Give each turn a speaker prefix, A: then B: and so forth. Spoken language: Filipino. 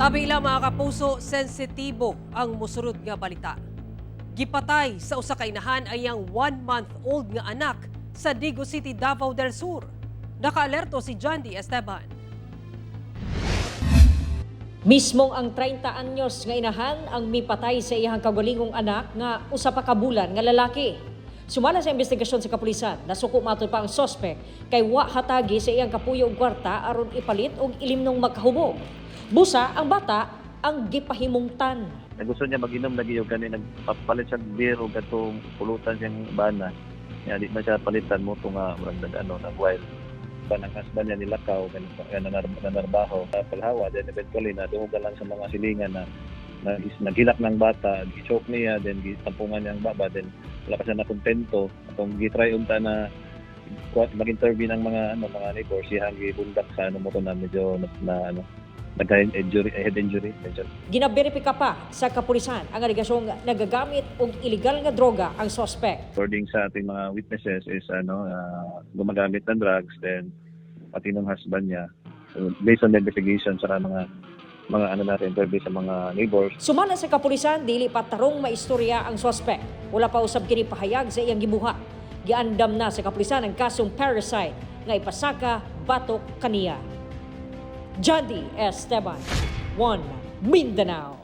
A: Abi lang mga kapuso, sensitibo ang musurod nga balita. Gipatay sa usa ka inahan ay ang 1-month-old nga anak sa Digo City, Davao del Sur. Nakaalerto si John D. Esteban.
B: Mismong ang 30 anyos nga inahan ang mipatay sa iyang kagalingong anak nga usa pa ka bulan nga lalaki. Sumala sa investigasyon sa kapulisan, nasuko matod pa ang sospek kay wa hatagi sa iyang kapuyo og kwarta aron ipalit og ilimnong magkahubog. Busa ang bata ang gipahimungtan.
C: Gusto niya mag-inom lagi yung kanina, nagpapalit siya beer o gatong pulutan siyang bana. Kaya di na siya palitan mo ito nga, nag-wild. Ng husband niya nilakaw, nanarbaho. Sa paghawa, then eventually naduhugan lang sa mga silingan na naghilak ng bata, gi-choke niya, then gitampungan niya ang baba, then wala pa siya nakontento. Kung gitry unta na mag-interview ng mga neighbors, siyang gibundak sa mo na medyo nagka-head injury.
B: Ginaberipika pa sa kapulisan ang aligasyong nagagamit og illegal nga droga ang suspect.
C: According sa ating mga witnesses is gumagamit ng drugs, then pati ng husband niya. So, based on the investigation sa mga interview sa mga neighbors.
B: Sumala sa kapulisan, dili pa tarong maistorya ang suspect. Wala pa usab kini pahayag sa iyang gibuhat. Giandam na sa kapulisan ang kasong parasite nga ipasaka batok kaniya. John D. Esteban, 1 Mindanao.